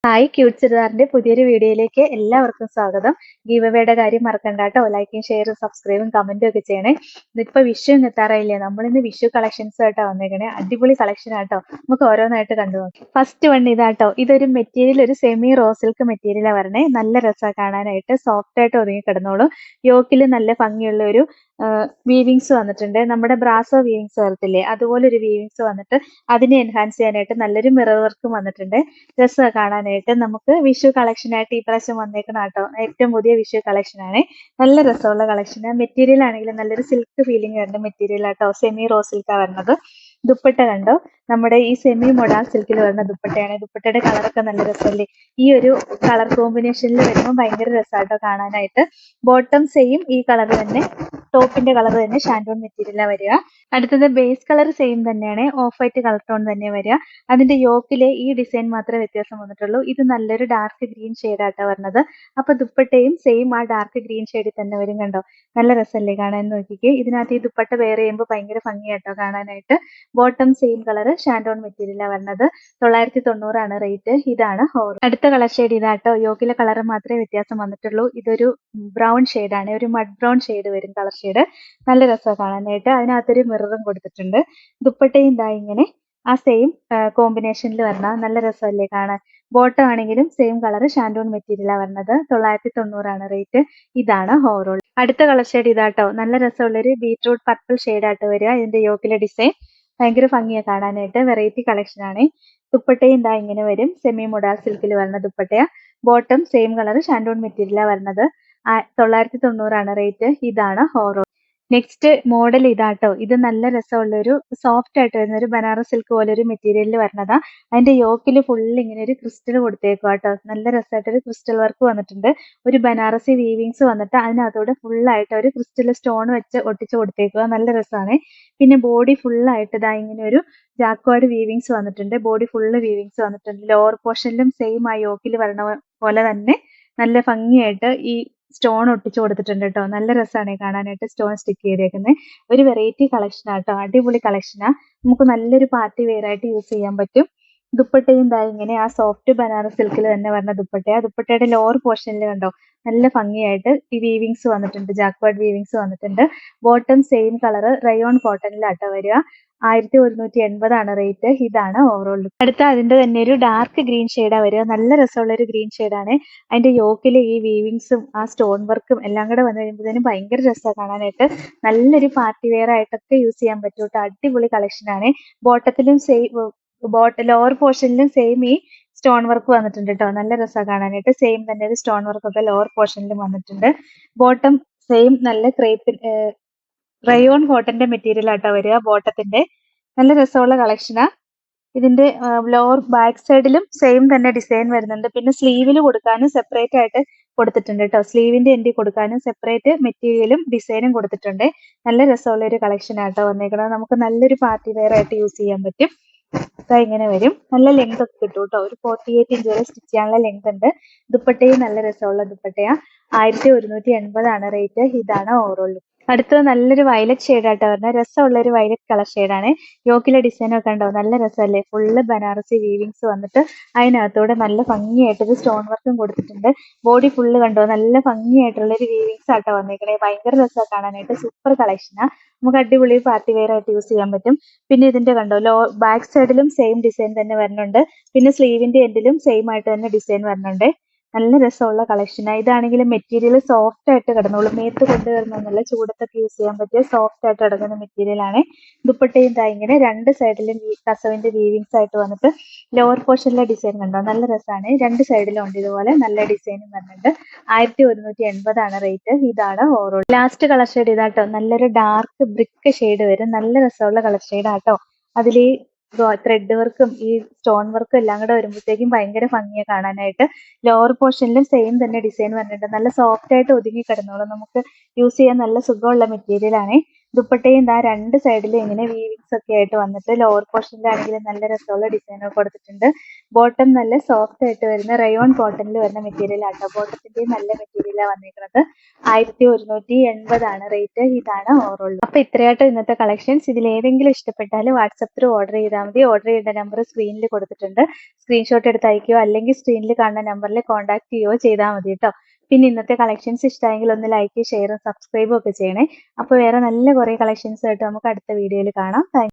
Hi cute ചുരിദാറിന്റെ പുതിയൊരു വീഡിയോയിലേക്ക് എല്ലാവർക്കും സ്വാഗതം. ഗീവ് അവേയുടെ കാര്യം മറക്കണ്ട കേട്ടോ. ലൈക്കും ഷെയറും സബ്സ്ക്രൈബും കമന്റും ഒക്കെ ചെയ്യണേ. ഇതിപ്പോ വിഷു എത്താറായില്ലേ, നമ്മളിന്ന് വിഷു കളക്ഷൻസ് ആയിട്ടാ വന്നേക്കണേ. അടിപൊളി കളക്ഷൻ ആട്ടോ. നമുക്ക് ഓരോന്നായിട്ട് കണ്ടു നോക്കാം. ഫസ്റ്റ് വൺ ഇതാട്ടോ. ഇതൊരു മെറ്റീരിയൽ, ഒരു സെമി റോ സിൽക്ക് മെറ്റീരിയലാണ് വരണേ. നല്ല രസമാണ് കാണാനായിട്ട്, സോഫ്റ്റ് ആയിട്ട് ഒതുങ്ങി കിടന്നോളൂ. യോക്കിൽ നല്ല ഭംഗിയുള്ള ഒരു വീവിങ്സ് വന്നിട്ടുണ്ട്. നമ്മുടെ ബ്രാസോ വീവിങ്സ് വരത്തില്ലേ, അതുപോലെ ഒരു വീവിങ്സ് വന്നിട്ട് അതിനെ എൻഹാൻസ് ചെയ്യാനായിട്ട് നല്ലൊരു മിറർ വർക്കും വന്നിട്ടുണ്ട്. രസമാണ് കാണാനായിട്ട്. നമുക്ക് വിഷു കളക്ഷൻ ആയിട്ട് ഈ പ്രാവശ്യം വന്നേക്കണം കേട്ടോ. ഏറ്റവും പുതിയ വിഷു കളക്ഷൻ ആണ്. നല്ല രസമുള്ള കളക്ഷന്. മെറ്റീരിയൽ ആണെങ്കിലും നല്ലൊരു സിൽക്ക് ഫീലിംഗ് വരുന്ന മെറ്റീരിയൽ ആട്ടോ. സെമി റോ സിൽക്കാണ് വരുന്നത്. ദുപ്പട്ട കണ്ടോ, നമ്മുടെ ഈ സെമി മൊഡാൾ സിൽക്കിൽ വരുന്ന ദുപ്പട്ടയാണ്. ദുപ്പട്ടയുടെ കളറൊക്കെ നല്ല രസമല്ലേ. ഈ ഒരു കളർ കോമ്പിനേഷനിൽ വരുമ്പോൾ ഭയങ്കര രസമാട്ടോ കാണാനായിട്ട്. ബോട്ടം സെയിം ഈ കളർ തന്നെ, ടോപ്പിന്റെ കളർ തന്നെ ഷാൻഡോൺ മെറ്റീരിയലാണ് വരിക. അടുത്തത് ബേസ് കളർ സെയിം തന്നെയാണ്, ഓഫ് വൈറ്റ് കളർ ടോൺ തന്നെ വരിക. അതിന്റെ യോക്കിലെ ഈ ഡിസൈൻ മാത്രമേ വ്യത്യാസം വന്നിട്ടുള്ളൂ. ഇത് നല്ലൊരു ഡാർക്ക് ഗ്രീൻ ഷെയ്ഡാട്ടോ വരുന്നത്. അപ്പൊ ദുപ്പട്ടയും സെയിം ആ ഡാർക്ക് ഗ്രീൻ ഷെയ്ഡിൽ തന്നെ വരും. കണ്ടോ, നല്ല രസമല്ലേ കാണാൻ. നോക്കിക്കേ, ഇതിനകത്ത് ഈ ദുപ്പട്ട വെയർ ചെയ്യുമ്പോൾ ഭയങ്കര ഭംഗിയാട്ടോ കാണാനായിട്ട്. ബോട്ടം സെയിം കളർ ഷാൻഡോൺ മെറ്റീരിയലാണ് വരുന്നത്. 990 റേറ്റ്. ഇതാണ് ഹോർ. അടുത്ത കളർ ഷെയ്ഡ് ഇതാട്ടോ. യോക്കിലെ കളർ മാത്രമേ വ്യത്യാസം വന്നിട്ടുള്ളൂ. ഇതൊരു ബ്രൗൺ ഷെയ്ഡാണ്, ഒരു മഡ് ബ്രൗൺ ഷെയ്ഡ് വരും കളർ ഷെയ്ഡ്. നല്ല രസമാണ് കാണാനായിട്ട്. അതിനകത്തൊരു മിററും കൊടുത്തിട്ടുണ്ട്. ദുപ്പട്ടയും ഇതാ ഇങ്ങനെ ആ സെയിം കോമ്പിനേഷനിൽ വരണ നല്ല രസമല്ലേ കാണാൻ. ബോട്ടം ആണെങ്കിലും സെയിം കളർ ഷാൻഡോൺ മെറ്റീരിയലാണ് വരുന്നത്. 990 റേറ്റ്. ഇതാണ് ഹോറോൾ. അടുത്ത കളർ ഷെയ്ഡ് ഇതാട്ടോ. നല്ല രസമുള്ളൊരു ബീറ്റ്റൂട്ട് പർപ്പിൾ ഷെയ്ഡായിട്ട് വരിക. ഇതിന്റെ യോക്കിലെ ഡിസൈൻ ഭയങ്കര ഭംഗിയാണ് കാണാനായിട്ട്. വെറൈറ്റി കളക്ഷൻ ആണ്. ദുപ്പട്ടയും ഇതാ ഇങ്ങനെ വരും. സെമി മൊഡാൾ സിൽക്കിൽ വരുന്ന ദുപ്പട്ടയാ. ബോട്ടം സെയിം കളർ ഷാൻഡോൺ മെറ്റീരിയലാണ് വരുന്നത്. 990 റേറ്റ്. ഇതാണ് ഹോറോ. നെക്സ്റ്റ് മോഡൽ ഇതാട്ടോ. ഇത് നല്ല രസമുള്ള ഒരു സോഫ്റ്റ് ആയിട്ട് വരുന്ന ഒരു ബനാറസ് സിൽക്ക് പോലെ ഒരു മെറ്റീരിയലിൽ വരുന്നതാ. അതിന്റെ യോക്കിൽ ഫുൾ ഇങ്ങനെ ഒരു ക്രിസ്റ്റൽ കൊടുത്തേക്കും കേട്ടോ. നല്ല രസമായിട്ടൊരു ക്രിസ്റ്റൽ വർക്ക് വന്നിട്ടുണ്ട്. ഒരു ബനാറസി വീവിങ്സ് വന്നിട്ട് അതിനകത്തോടെ ഫുള്ളായിട്ട് ഒരു ക്രിസ്റ്റൽ സ്റ്റോൺ വെച്ച് ഒട്ടിച്ച് കൊടുത്തേക്കുക. നല്ല രസമാണ്. പിന്നെ ബോഡി ഫുള്ളായിട്ട് ഇതാ ഇങ്ങനെ ഒരു ജാക്വാർഡ് വീവിങ്സ് വന്നിട്ടുണ്ട്. ബോഡി ഫുള്ള് വീവിങ്സ് വന്നിട്ടുണ്ട്. ലോവർ പോർഷനിലും സെയിം ആ യോക്കിൽ വരണ പോലെ തന്നെ നല്ല ഭംഗിയായിട്ട് ഈ സ്റ്റോൺ ഒട്ടിച്ചു കൊടുത്തിട്ടുണ്ട് കേട്ടോ. നല്ല രസമാണ് കാണാനായിട്ട് സ്റ്റോൺ സ്റ്റിക്ക് ചെയ്തേക്കുന്നത്. ഒരു വെറൈറ്റി കളക്ഷൻ ആട്ടോ. അടിപൊളി കളക്ഷനാ. നമുക്ക് നല്ലൊരു പാർട്ടി വെയർ ആയിട്ട് യൂസ് ചെയ്യാൻ പറ്റും. ദുപ്പട്ടയും ഇതാ ഇങ്ങനെ ആ സോഫ്റ്റ് ബനാറസ് സിൽക്കിൽ തന്നെ വരുന്ന ദുപ്പട്ടയാ. ദുപ്പട്ടയുടെ ലോവർ പോർഷനിൽ കണ്ടോ നല്ല ഭംഗിയായിട്ട് ഈ വീവിങ്സ് വന്നിട്ടുണ്ട്, ജാക്വാർഡ് വീവിങ്സ് വന്നിട്ടുണ്ട്. ബോട്ടം സെയിം കളർ റയോൺ കോട്ടണിലാട്ടോ വരിക. 1180 റേറ്റ്. ഇതാണ് ഓവറോൾ ലുക്ക്. അടുത്ത അതിന്റെ തന്നെ ഒരു ഡാർക്ക് ഗ്രീൻ ഷെയ്ഡാ വരിക. നല്ല രസമുള്ള ഒരു ഗ്രീൻ ഷെയ്ഡാണ്. അതിന്റെ യോക്കില് ഈ വീവിങ്സും ആ സ്റ്റോൺ വർക്കും എല്ലാം കൂടെ വന്നു കഴിയുമ്പോഴത്തേനും ഭയങ്കര രസമാണ് കാണാനായിട്ട്. നല്ലൊരു പാർട്ടി വെയർ ആയിട്ടൊക്കെ യൂസ് ചെയ്യാൻ പറ്റും കേട്ടോ. അടിപൊളി കളക്ഷൻ ആണ്. ബോട്ടത്തിലും സെയിം, ലോവർ പോർഷനിലും സെയിം ഈ സ്റ്റോൺ വർക്ക് വന്നിട്ടുണ്ട് കേട്ടോ. നല്ല രസമാണ് കാണാനായിട്ട്. സെയിം തന്നെ ഒരു സ്റ്റോൺ വർക്ക് ഒക്കെ ലോവർ പോർഷനിലും വന്നിട്ടുണ്ട്. ബോട്ടം സെയിം നല്ല ക്രേപ്പ് റയോൺ കോട്ടന്റെ മെറ്റീരിയൽ ആട്ടോ വരിക. ബോട്ടത്തിന്റെ നല്ല രസമുള്ള കളക്ഷനാ. ഇതിന്റെ ലോവർ ബാക്ക് സൈഡിലും സെയിം തന്നെ ഡിസൈൻ വരുന്നുണ്ട്. പിന്നെ സ്ലീവിൽ കൊടുക്കാനും സെപ്പറേറ്റ് ആയിട്ട് കൊടുത്തിട്ടുണ്ട് കേട്ടോ. സ്ലീവിന്റെ എൻഡിൽ കൊടുക്കാനും സെപ്പറേറ്റ് മെറ്റീരിയലും ഡിസൈനും കൊടുത്തിട്ടുണ്ട്. നല്ല രസമുള്ള ഒരു കളക്ഷൻ ആട്ടോ വന്നേക്കുന്നത്. നമുക്ക് നല്ലൊരു പാർട്ടി വെയർ ആയിട്ട് യൂസ് ചെയ്യാൻ പറ്റും. ഇങ്ങനെ വരും. നല്ല ലെങ്ത് ഒക്കെ കിട്ടും കേട്ടോ. ഒരു 48 ഇഞ്ച് വരെ സ്റ്റിച്ച് ചെയ്യാനുള്ള ലെങ്ത് ഉണ്ട്. ദുപ്പട്ടയും നല്ല രസമുള്ള ദുപ്പട്ടയാ. 1180 റേറ്റ്. ഇതാണ് ഓവറോൾ. അടുത്തത് നല്ലൊരു വയലറ്റ് ഷെയ്ഡായിട്ടാ വരുന്നത്. രസമുള്ള ഒരു വയലറ്റ് കളർ ഷെയ്ഡാണ്. യോക്കിലെ ഡിസൈൻ ഒക്കെ ഉണ്ടോ, നല്ല രസമല്ലേ. ഫുള്ള് ബനാറസി വീവിങ്സ് വന്നിട്ട് അതിനകത്തൂടെ നല്ല ഭംഗിയായിട്ടൊരു സ്റ്റോൺ വർക്കും കൊടുത്തിട്ടുണ്ട്. ബോഡി ഫുള്ള് കണ്ടോ നല്ല ഭംഗിയായിട്ടുള്ള ഒരു വീവിങ്സ് ആട്ടോ വന്നേക്കണേ. ഭയങ്കര രസമാണ് കാണാനായിട്ട്. സൂപ്പർ കളക്ഷനാ. നമുക്ക് അടിപൊളി പാർട്ടി വെയർ ആയിട്ട് യൂസ് ചെയ്യാൻ പറ്റും. പിന്നെ ഇതിന്റെ കണ്ടോ ബാക്ക് സൈഡിലും സെയിം ഡിസൈൻ തന്നെ വരുന്നുണ്ട്. പിന്നെ സ്ലീവിന്റെ എൻഡിലും സെയിം ആയിട്ട് തന്നെ ഡിസൈൻ വരുന്നുണ്ട്. നല്ല രസമുള്ള കളക്ഷനാ. ഇതാണെങ്കിലും മെറ്റീരിയൽ സോഫ്റ്റ് ആയിട്ട് കിടന്നോളും. മേത്ത് കൊണ്ട് കിടന്നൊന്നുമില്ല, ചൂടത്തൊക്കെ യൂസ് ചെയ്യാൻ പറ്റിയ സോഫ്റ്റ് ആയിട്ട് കിടക്കുന്ന മെറ്റീരിയൽ ആണ്. ദുപ്പട്ടയും ഇതാ ഇങ്ങനെ രണ്ട് സൈഡിലും കസവിന്റെ വീവിങ്സ് ആയിട്ട് വന്നിട്ട് ലോവർ പോർഷനിലെ ഡിസൈൻ കണ്ടോ നല്ല രസമാണ്. രണ്ട് സൈഡിലും ഉണ്ട് ഇതുപോലെ നല്ല ഡിസൈനും വരുന്നുണ്ട്. 1180 റേറ്റ്. ഇതാണ് ഓവറോൾ. ലാസ്റ്റ് കളർ ഷെയ്ഡ് ഇതാട്ടോ. നല്ലൊരു ഡാർക്ക് ബ്രിക്ക് ഷെയ്ഡ് വരും. നല്ല രസമുള്ള കളർ ഷെയ്ഡ് ആട്ടോ. അതിൽ ഈ ത്രെഡ് വർക്കും ഈ സ്റ്റോൺ വർക്കും എല്ലാം കൂടെ വരുമ്പോഴത്തേക്കും ഭയങ്കര ഭംഗിയാണ് കാണാനായിട്ട്. ലോവർ പോർഷനിലും സെയിം തന്നെ ഡിസൈൻ വരുന്നുണ്ട്. നല്ല സോഫ്റ്റ് ആയിട്ട് ഒതുങ്ങി കിടന്നോളും. നമുക്ക് യൂസ് ചെയ്യാൻ നല്ല സുഖമുള്ള മെറ്റീരിയൽ ആണ്. ദുപ്പട്ടയും ഇതാ രണ്ട് സൈഡിലും ഇങ്ങനെ വീവിങ്സ് ഒക്കെ ആയിട്ട് വന്നിട്ട് ലോവർ പോർഷനിലാണെങ്കിലും നല്ല രസമുള്ള ഡിസൈൻ ഒക്കെ കൊടുത്തിട്ടുണ്ട്. ബോട്ടം നല്ല സോഫ്റ്റ് ആയിട്ട് വരുന്ന റയോൺ കോട്ടണിൽ വരുന്ന മെറ്റീരിയൽ ആട്ടോ. ബോട്ടത്തിന്റെ നല്ല മെറ്റീരിയലാണ് വന്നിരിക്കുന്നത്. 1180 റേറ്റ്. ഇതാണ് ഓവറോൾ. അപ്പൊ ഇത്രയാട്ടോ ഇന്നത്തെ കളക്ഷൻസ്. ഇതിൽ ഏതെങ്കിലും ഇഷ്ടപ്പെട്ടാൽ വാട്സപ്പ് ത്രൂ ഓർഡർ ചെയ്താൽ മതി. ഓർഡർ ചെയ്യേണ്ട നമ്പർ സ്ക്രീനിൽ കൊടുത്തിട്ടുണ്ട്. സ്ക്രീൻഷോട്ട് എടുത്ത് അയക്കുകയോ അല്ലെങ്കിൽ സ്ക്രീനിൽ കാണുന്ന നമ്പറിൽ കോൺടാക്ട് ചെയ്യുകയോ ചെയ്താൽ മതി കേട്ടോ. പിന്നെ ഇന്നത്തെ കളക്ഷൻസ് ഇഷ്ടമായെങ്കിൽ ഒന്ന് ലൈക്ക് ഷെയറും സബ്സ്ക്രൈബും ഒക്കെ ചെയ്യണേ. അപ്പോൾ വേറെ നല്ല കുറേ കളക്ഷൻസ് ആയിട്ട് നമുക്ക് അടുത്ത വീഡിയോയിൽ കാണാം. താങ്ക്